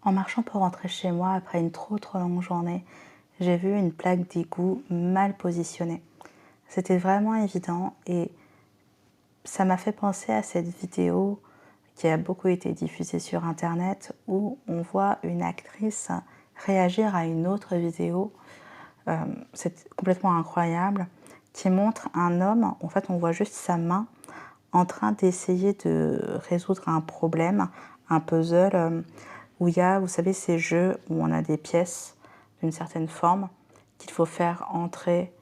En marchant pour rentrer chez moi après une trop longue journée, j'ai vu une plaque d'égout mal positionnée. C'était vraiment évident et ça m'a fait penser à cette vidéo qui a beaucoup été diffusée sur internet où on voit une actrice réagir à une autre vidéo, c'est complètement incroyable, qui montre un homme, en fait on voit juste sa main en train d'essayer de résoudre un problème, un puzzle, où il y a, vous savez, ces jeux où on a des pièces d'une certaine forme qu'il faut faire entrer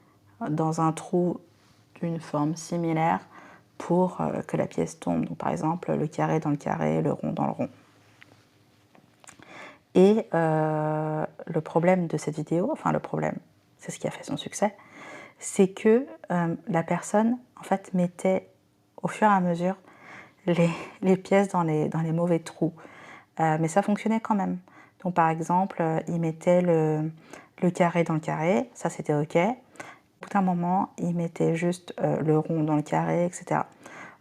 dans un trou d'une forme similaire pour que la pièce tombe. Donc, par exemple, le carré dans le carré, le rond dans le rond. Et le problème de cette vidéo, enfin le problème, c'est ce qui a fait son succès, c'est que la personne, en fait, mettait au fur et à mesure les pièces dans les mauvais trous. Mais ça fonctionnait quand même. Donc par exemple, il mettait le carré dans le carré, ça c'était OK. Au bout d'un moment, il mettait juste le rond dans le carré, etc.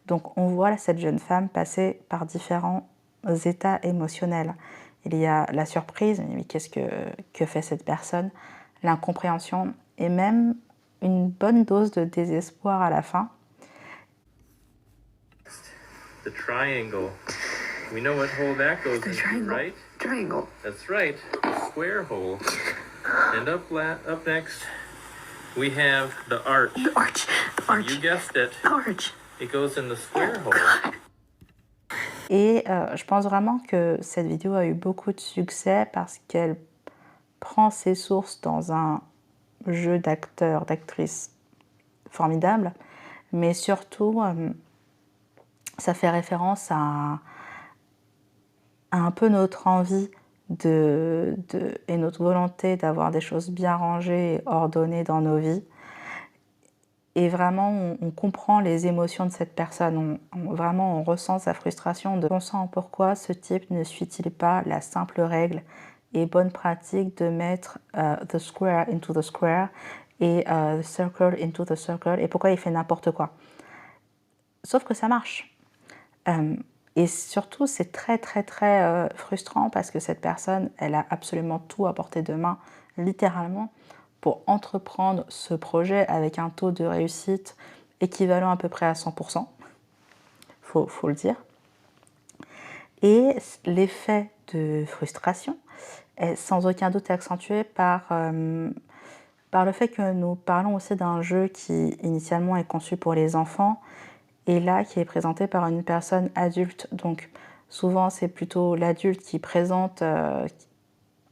Donc on voit cette jeune femme passer par différents états émotionnels. Il y a la surprise, mais qu'est-ce que fait cette personne? L'incompréhension et même une bonne dose de désespoir à la fin. The triangle. We know what hole that goes The into, triangle. right? Triangle. That's right, the square hole. And up next, we have the arch. The arch. The arch. You guessed it. The arch. It goes in the square Oh, hole. God. Et je pense vraiment que cette vidéo a eu beaucoup de succès parce qu'elle prend ses sources dans un jeu d'acteurs, d'actrices formidable, mais surtout, ça fait référence à un peu notre envie et notre volonté d'avoir des choses bien rangées et ordonnées dans nos vies. Et vraiment, on comprend les émotions de cette personne. Vraiment, on ressent sa frustration. On sent pourquoi ce type ne suit-il pas la simple règle et bonne pratique de mettre the square into the square et the circle into the circle, et pourquoi il fait n'importe quoi. Sauf que ça marche. Et surtout, c'est très frustrant parce que cette personne, elle a absolument tout à portée de main, littéralement, pour entreprendre ce projet avec un taux de réussite équivalent à peu près à 100%, faut le dire. Et l'effet de frustration est sans aucun doute accentué par le fait que nous parlons aussi d'un jeu qui initialement est conçu pour les enfants et là qui est présenté par une personne adulte. Donc souvent c'est plutôt l'adulte qui présente à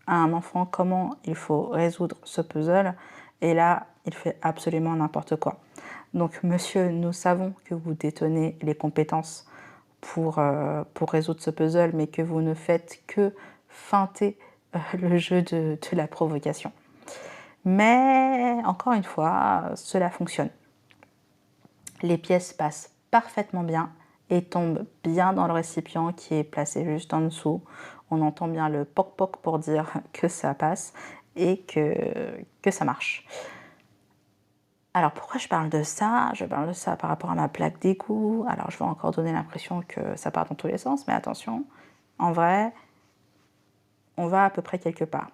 un enfant comment il faut résoudre ce puzzle et là il fait absolument n'importe quoi. Donc monsieur, nous savons que vous détenez les compétences pour résoudre ce puzzle, mais que vous ne faites que feinter le jeu de la provocation. Mais encore une fois, cela fonctionne. Les pièces passent parfaitement bien et tombent bien dans le récipient qui est placé juste en dessous. On entend bien le poc-poc pour dire que ça passe et que ça marche. Alors pourquoi je parle de ça? Je parle de ça par rapport à ma plaque d'égout. Alors je vais encore donner l'impression que ça part dans tous les sens, mais attention, en vrai, on va à peu près quelque part.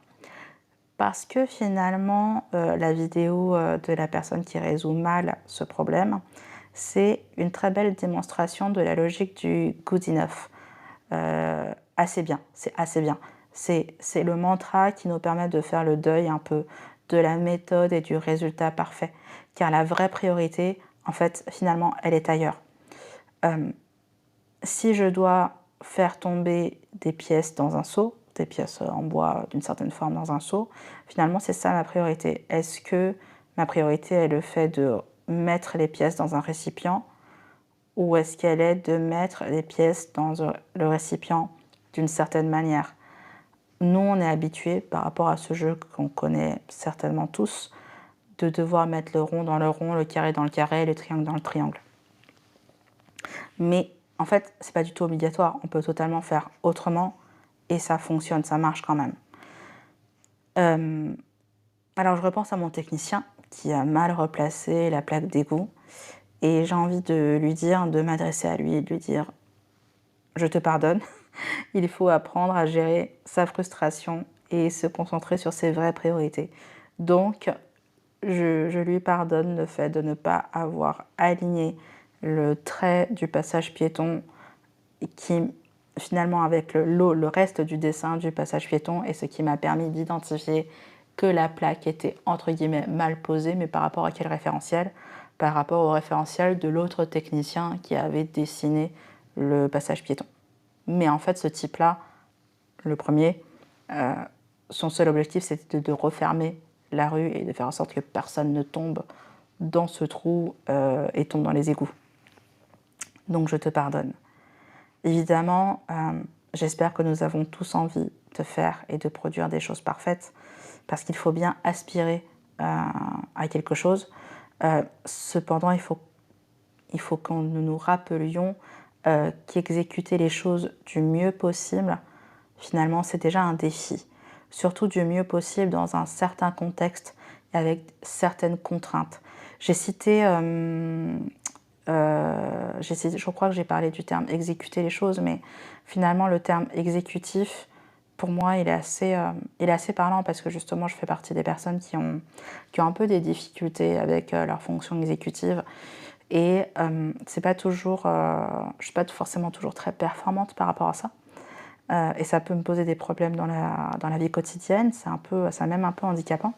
Parce que finalement, la vidéo de la personne qui résout mal ce problème, c'est une très belle démonstration de la logique du good enough. Assez bien, c'est assez bien. C'est le mantra qui nous permet de faire le deuil un peu de la méthode et du résultat parfait. Car la vraie priorité, en fait, finalement, elle est ailleurs. Si je dois faire tomber des pièces dans un seau, des pièces en bois d'une certaine forme dans un seau, finalement, c'est ça ma priorité. Est-ce que ma priorité est le fait de mettre les pièces dans un récipient ou est-ce qu'elle est de mettre les pièces dans le récipient d'une certaine manière? Nous, on est habitués, par rapport à ce jeu qu'on connaît certainement tous, de devoir mettre le rond dans le rond, le carré dans le carré, le triangle dans le triangle. Mais en fait, c'est pas du tout obligatoire. On peut totalement faire autrement et ça fonctionne, ça marche quand même. Alors je repense à mon technicien qui a mal replacé la plaque d'égout et j'ai envie de lui dire, de m'adresser à lui et de lui dire « je te pardonne ». Il faut apprendre à gérer sa frustration et se concentrer sur ses vraies priorités. Donc, je lui pardonne le fait de ne pas avoir aligné le trait du passage piéton qui, finalement, avec le reste du dessin du passage piéton, et ce qui m'a permis d'identifier que la plaque était entre guillemets mal posée, mais par rapport à quel référentiel? Par rapport au référentiel de l'autre technicien qui avait dessiné le passage piéton. Mais en fait, ce type-là, le premier, euh, son seul objectif c'était de refermer la rue et de faire en sorte que personne ne tombe dans ce trou et tombe dans les égouts. Donc je te pardonne. Évidemment, j'espère que nous avons tous envie de faire et de produire des choses parfaites, parce qu'il faut bien aspirer à quelque chose. Cependant, il faut que nous nous rappelions qu'exécuter les choses du mieux possible, finalement, c'est déjà un défi. Surtout du mieux possible dans un certain contexte et avec certaines contraintes. J'ai cité, je crois que j'ai parlé du terme exécuter les choses, mais finalement le terme exécutif, pour moi, il est assez parlant, parce que justement, je fais partie des personnes qui ont un peu des difficultés avec leur fonction exécutive. Et c'est pas toujours, je suis pas forcément toujours très performante par rapport à ça. Et ça peut me poser des problèmes dans la vie quotidienne. C'est même un peu handicapant.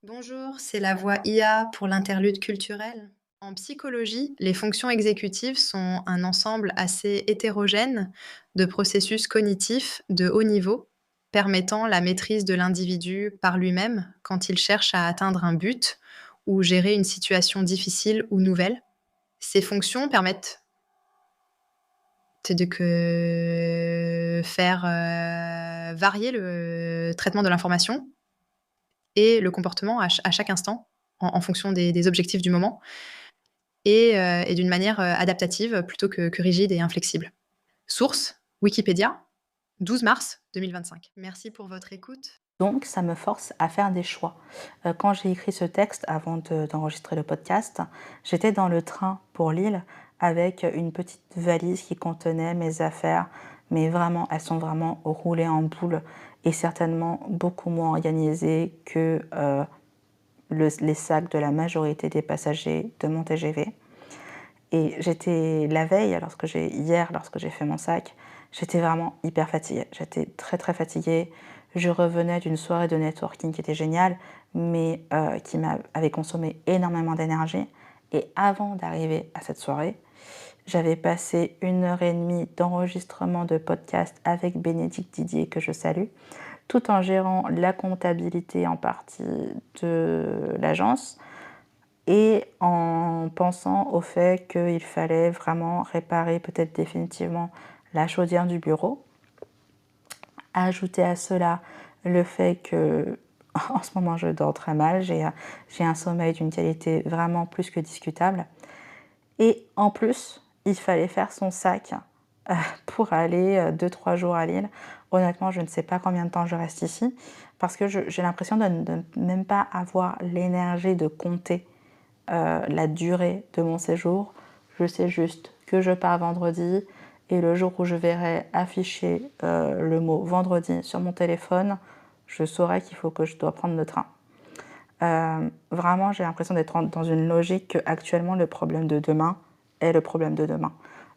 Bonjour, c'est la voix IA pour l'interlude culturel. En psychologie, les fonctions exécutives sont un ensemble assez hétérogène de processus cognitifs de haut niveau, permettant la maîtrise de l'individu par lui-même quand il cherche à atteindre un but ou gérer une situation difficile ou nouvelle. Ces fonctions permettent de faire varier le traitement de l'information et le comportement à chaque instant, en fonction des objectifs du moment, et d'une manière adaptative plutôt que rigide et inflexible. Source, Wikipédia, 12 mars 2025. Merci pour votre écoute. Donc, ça me force à faire des choix. Quand j'ai écrit ce texte, avant d'enregistrer le podcast, j'étais dans le train pour Lille avec une petite valise qui contenait mes affaires, mais vraiment, elles sont vraiment roulées en boule et certainement beaucoup moins organisées que les sacs de la majorité des passagers de mon TGV. Et j'étais la veille, hier, lorsque j'ai fait mon sac, j'étais vraiment hyper fatiguée. J'étais très très fatiguée. Je revenais d'une soirée de networking qui était géniale, mais qui m'avait consommé énormément d'énergie. Et avant d'arriver à cette soirée, j'avais passé 1 heure et demie d'enregistrement de podcast avec Bénédicte Didier, que je salue, tout en gérant la comptabilité en partie de l'agence, et en pensant au fait qu'il fallait vraiment réparer peut-être définitivement la chaudière du bureau. Ajouter à cela le fait que en ce moment je dors très mal, j'ai un sommeil d'une qualité vraiment plus que discutable. Et en plus, il fallait faire son sac pour aller 2-3 jours à Lille. Honnêtement, je ne sais pas combien de temps je reste ici, parce que j'ai l'impression de ne même pas avoir l'énergie de compter la durée de mon séjour. Je sais juste que je pars vendredi, et le jour où je verrai afficher le mot vendredi sur mon téléphone, je saurai que je dois prendre le train. Vraiment, j'ai l'impression d'être dans une logique que actuellement le problème de demain est le problème de demain.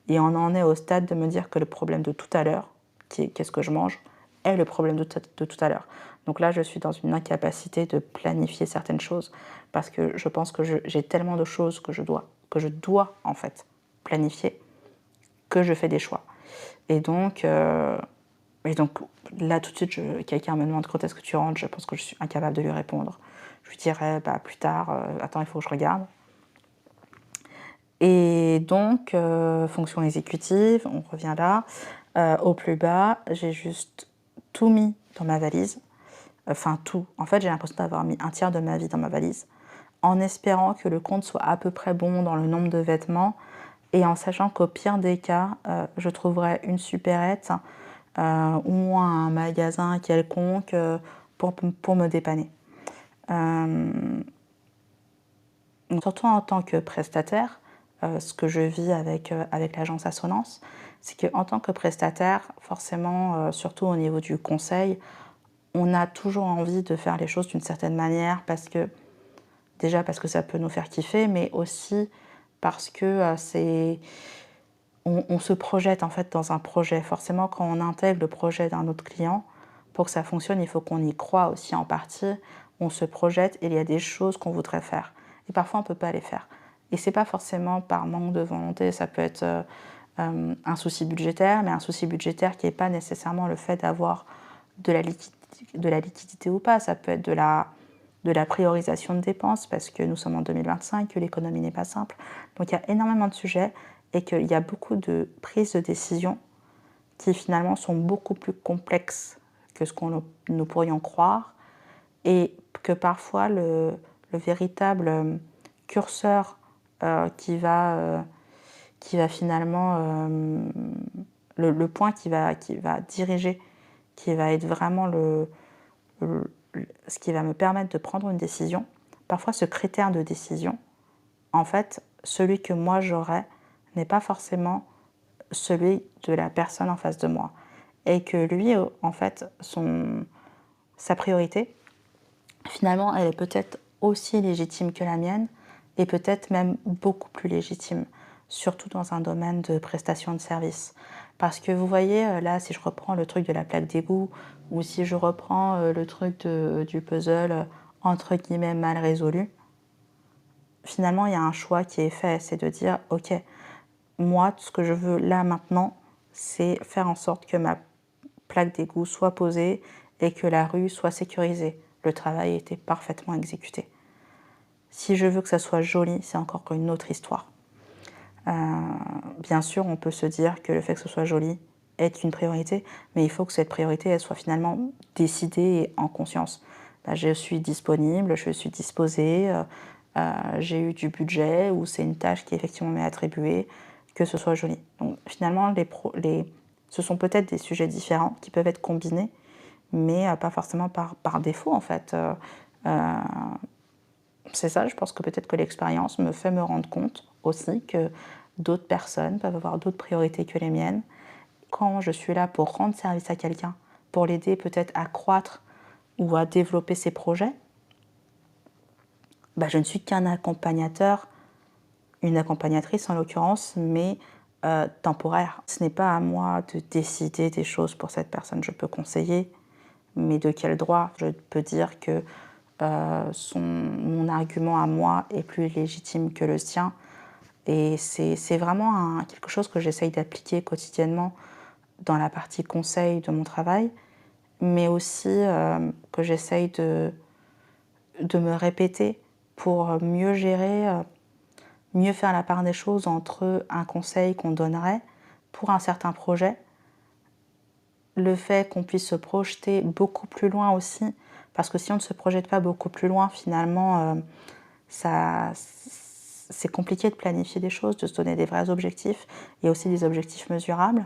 Et on en est au stade de me dire que le problème de tout à l'heure, qui est qu'est-ce que je mange, est le problème de tout à l'heure. Donc là, je suis dans une incapacité de planifier certaines choses, parce que je pense que j'ai tellement de choses que je dois en fait planifier, que je fais des choix. Et donc là, tout de suite, quelqu'un me demande quand est-ce que tu rentres, je pense que je suis incapable de lui répondre. Je lui dirais plus tard, attends, il faut que je regarde. Et donc, fonction exécutive, on revient là. Au plus bas, j'ai juste tout mis dans ma valise. Enfin, tout. En fait, j'ai l'impression d'avoir mis un tiers de ma vie dans ma valise, en espérant que le compte soit à peu près bon dans le nombre de vêtements, et en sachant qu'au pire des cas, je trouverai une supérette ou un magasin quelconque pour me dépanner. Surtout en tant que prestataire, ce que je vis avec l'agence Assonance, c'est qu'en tant que prestataire, forcément, surtout au niveau du conseil, on a toujours envie de faire les choses d'une certaine manière déjà parce que ça peut nous faire kiffer, mais aussi parce que on se projette en fait dans un projet. Forcément, quand on intègre le projet d'un autre client, pour que ça fonctionne, il faut qu'on y croit aussi en partie. On se projette et il y a des choses qu'on voudrait faire. Et parfois, on ne peut pas les faire. Et c'est pas forcément par manque de volonté, ça peut être un souci budgétaire, mais un souci budgétaire qui n'est pas nécessairement le fait d'avoir de la liquidité ou pas. Ça peut être de la priorisation de dépenses, parce que nous sommes en 2025, que l'économie n'est pas simple. Donc il y a énormément de sujets et qu'il y a beaucoup de prises de décision qui finalement sont beaucoup plus complexes que ce qu'on nous pourrions croire, et que parfois le véritable curseur qui va finalement, le point qui va diriger, qui va être vraiment ce qui va me permettre de prendre une décision, parfois ce critère de décision, en fait, celui que moi j'aurais n'est pas forcément celui de la personne en face de moi. Et que lui, en fait, sa priorité, finalement, elle est peut-être aussi légitime que la mienne, et peut-être même beaucoup plus légitime, surtout dans un domaine de prestation de service. Parce que vous voyez, là, si je reprends le truc de la plaque d'égout, ou si je reprends le truc du puzzle, entre guillemets, mal résolu, finalement, il y a un choix qui est fait, c'est de dire, ok, moi, ce que je veux là maintenant, c'est faire en sorte que ma plaque d'égout soit posée et que la rue soit sécurisée. Le travail était parfaitement exécuté. Si je veux que ça soit joli, c'est encore une autre histoire. Bien sûr, on peut se dire que le fait que ce soit joli est une priorité, mais il faut que cette priorité elle soit finalement décidée et en conscience. Là, je suis disponible, je suis disposée, j'ai eu du budget, ou c'est une tâche qui effectivement m'est attribuée, que ce soit joli. Donc finalement, ce sont peut-être des sujets différents qui peuvent être combinés, mais pas forcément par défaut en fait. C'est ça, je pense que peut-être que l'expérience me fait me rendre compte aussi que d'autres personnes peuvent avoir d'autres priorités que les miennes. Quand je suis là pour rendre service à quelqu'un, pour l'aider peut-être à croître ou à développer ses projets, je ne suis qu'un accompagnateur, une accompagnatrice en l'occurrence, mais temporaire. Ce n'est pas à moi de décider des choses pour cette personne. Je peux conseiller, mais de quel droit? Je peux dire que mon argument à moi est plus légitime que le sien. Et c'est vraiment quelque chose que j'essaye d'appliquer quotidiennement dans la partie conseil de mon travail, mais aussi que j'essaye de me répéter pour mieux gérer, mieux faire la part des choses entre un conseil qu'on donnerait pour un certain projet, le fait qu'on puisse se projeter beaucoup plus loin aussi, parce que si on ne se projette pas beaucoup plus loin, finalement, c'est compliqué de planifier des choses, de se donner des vrais objectifs, et aussi des objectifs mesurables.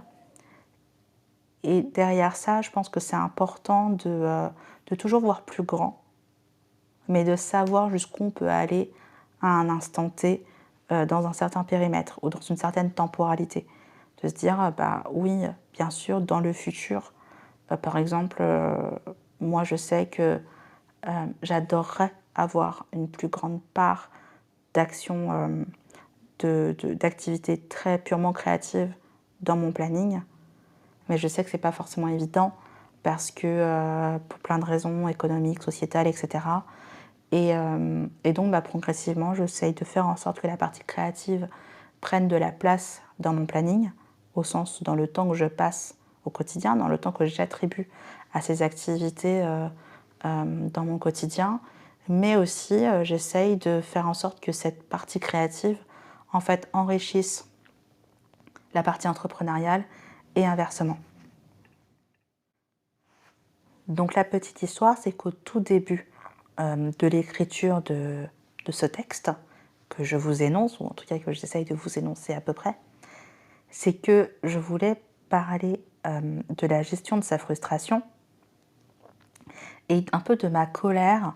Et derrière ça, je pense que c'est important de toujours voir plus grand, mais de savoir jusqu'où on peut aller à un instant T, dans un certain périmètre ou dans une certaine temporalité. De se dire, oui, bien sûr, dans le futur, par exemple, moi je sais que j'adorerais avoir une plus grande part d'action, d'activités très purement créatives dans mon planning, mais je sais que ce n'est pas forcément évident parce que pour plein de raisons économiques, sociétales, etc. Et donc progressivement, j'essaye de faire en sorte que la partie créative prenne de la place dans mon planning, au sens dans le temps que je passe au quotidien, dans le temps que j'attribue à ces activités dans mon quotidien, mais aussi j'essaye de faire en sorte que cette partie créative en fait enrichisse la partie entrepreneuriale et inversement. Donc la petite histoire, c'est qu'au tout début de l'écriture de ce texte, que je vous énonce, ou en tout cas que j'essaye de vous énoncer à peu près, c'est que je voulais parler de la gestion de sa frustration et un peu de ma colère,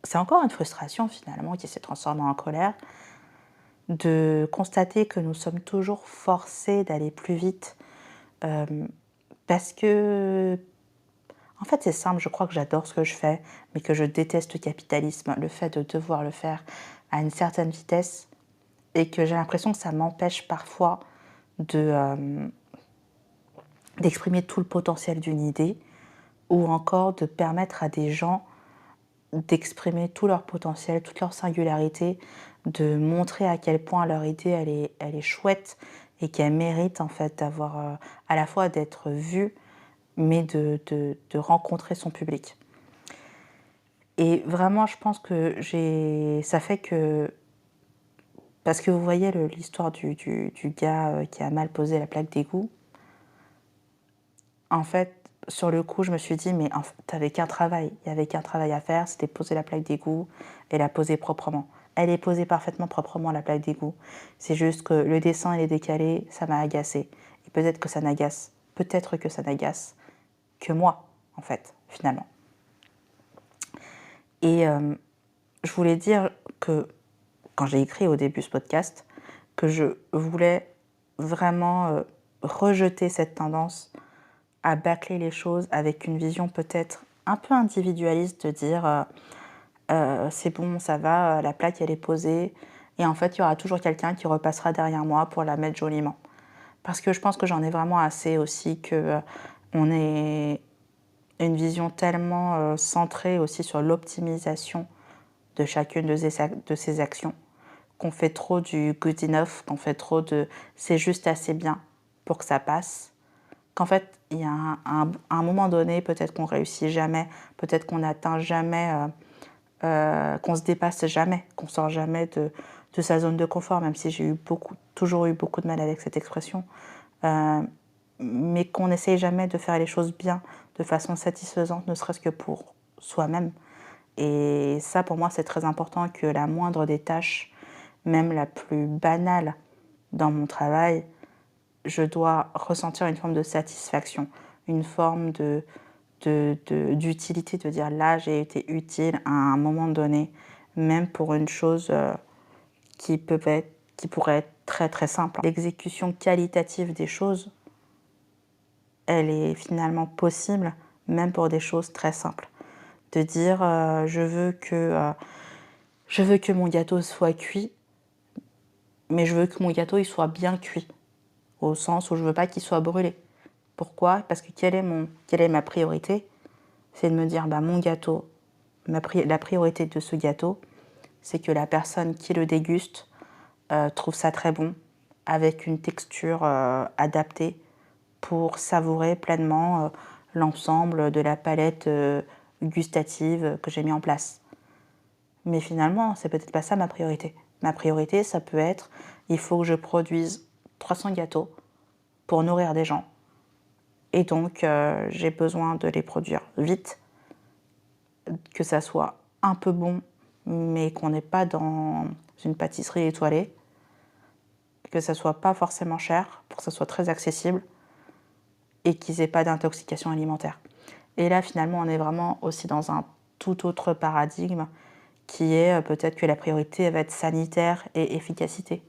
c'est encore une frustration finalement qui s'est transformée en colère, de constater que nous sommes toujours forcés d'aller plus vite, parce que en fait, c'est simple, je crois que j'adore ce que je fais, mais que je déteste le capitalisme, le fait de devoir le faire à une certaine vitesse et que j'ai l'impression que ça m'empêche parfois d'exprimer tout le potentiel d'une idée ou encore de permettre à des gens d'exprimer tout leur potentiel, toute leur singularité, de montrer à quel point leur idée elle est chouette et qu'elle mérite en fait d'avoir à la fois d'être vue mais de rencontrer son public. Et vraiment je pense que ça fait que parce que vous voyez l'histoire du gars qui a mal posé la plaque d'égout, en fait sur le coup je me suis dit mais t'avais qu'un travail, il y avait qu'un travail à faire, c'était poser la plaque d'égout et la poser proprement. Elle est posée parfaitement proprement la plaque d'égout, c'est juste que le dessin il est décalé, ça m'a agacé. Et peut-être que ça n'agace que moi en fait finalement. Et je voulais dire que quand j'ai écrit au début ce podcast, que je voulais vraiment rejeter cette tendance à bâcler les choses avec une vision peut-être un peu individualiste de dire c'est bon, ça va, la plaque elle est posée et en fait il y aura toujours quelqu'un qui repassera derrière moi pour la mettre joliment. Parce que je pense que j'en ai vraiment assez aussi que on ait une vision tellement centrée aussi sur l'optimisation de chacune de ces actions, qu'on fait trop du good enough, qu'on fait trop de c'est juste assez bien pour que ça passe, qu'en fait, il y a un moment donné, peut-être qu'on réussit jamais, peut-être qu'on n'atteint jamais, qu'on se dépasse jamais, qu'on sort jamais de sa zone de confort, même si j'ai toujours eu beaucoup de mal avec cette expression, mais qu'on n'essaye jamais de faire les choses bien, de façon satisfaisante, ne serait-ce que pour soi-même. Et ça, pour moi, c'est très important que la moindre des tâches, même la plus banale dans mon travail, je dois ressentir une forme de satisfaction, une forme d'utilité, de dire là, j'ai été utile à un moment donné, même pour une chose qui pourrait être très très simple. L'exécution qualitative des choses, elle est finalement possible, même pour des choses très simples. De dire je veux que mon gâteau soit cuit, mais je veux que mon gâteau il soit bien cuit, au sens où je veux pas qu'il soit brûlé. Pourquoi? Parce que quelle est ma priorité? C'est de me dire bah mon gâteau, la priorité de ce gâteau, c'est que la personne qui le déguste trouve ça très bon, avec une texture adaptée pour savourer pleinement l'ensemble de la palette gustative que j'ai mis en place. Mais finalement, c'est peut-être pas ça ma priorité. Ma priorité, ça peut être, il faut que je produise 300 gâteaux pour nourrir des gens. Et donc, j'ai besoin de les produire vite, que ça soit un peu bon, mais qu'on n'est pas dans une pâtisserie étoilée, que ça soit pas forcément cher, pour que ça soit très accessible, et qu'ils n'aient pas d'intoxication alimentaire. Et là, finalement, on est vraiment aussi dans un tout autre paradigme qui est peut-être que la priorité va être sanitaire et efficacité.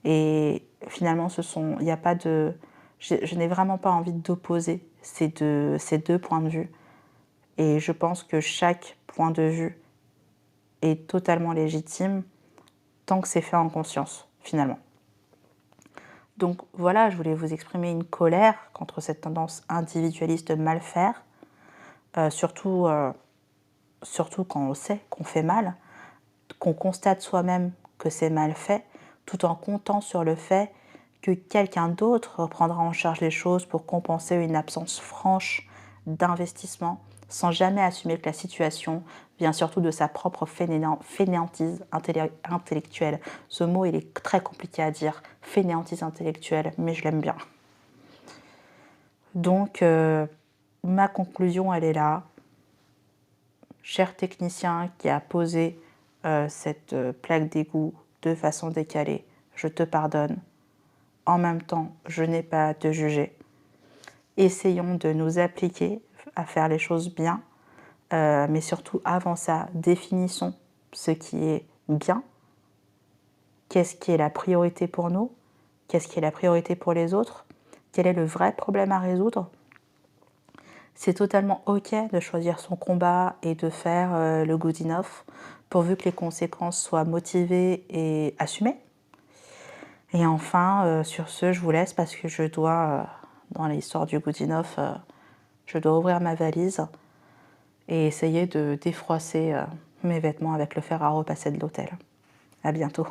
Et finalement, il n'y a pas de... Je n'ai vraiment pas envie d'opposer ces deux points de vue. Et je pense que chaque point de vue est totalement légitime tant que c'est fait en conscience, finalement. Donc voilà, je voulais vous exprimer une colère contre cette tendance individualiste de mal faire, surtout quand on sait qu'on fait mal, qu'on constate soi-même que c'est mal fait, tout en comptant sur le fait que quelqu'un d'autre reprendra en charge les choses pour compenser une absence franche d'investissement, sans jamais assumer que la situation vient surtout de sa propre fainéantise intellectuelle. Ce mot, il est très compliqué à dire, fainéantise intellectuelle, mais je l'aime bien. Donc, ma conclusion, elle est là. Cher technicien qui a posé cette plaque d'égout de façon décalée, je te pardonne. En même temps, je n'ai pas à te juger. Essayons de nous appliquer à faire les choses bien, mais surtout avant ça, définissons ce qui est bien, qu'est-ce qui est la priorité pour nous, qu'est-ce qui est la priorité pour les autres, quel est le vrai problème à résoudre. C'est totalement OK de choisir son combat et de faire le good enough, pourvu que les conséquences soient motivées et assumées. Et enfin, sur ce, je vous laisse parce que je dois, dans l'histoire du good enough, je dois ouvrir ma valise et essayer de défroisser mes vêtements avec le fer à repasser de l'hôtel. À bientôt.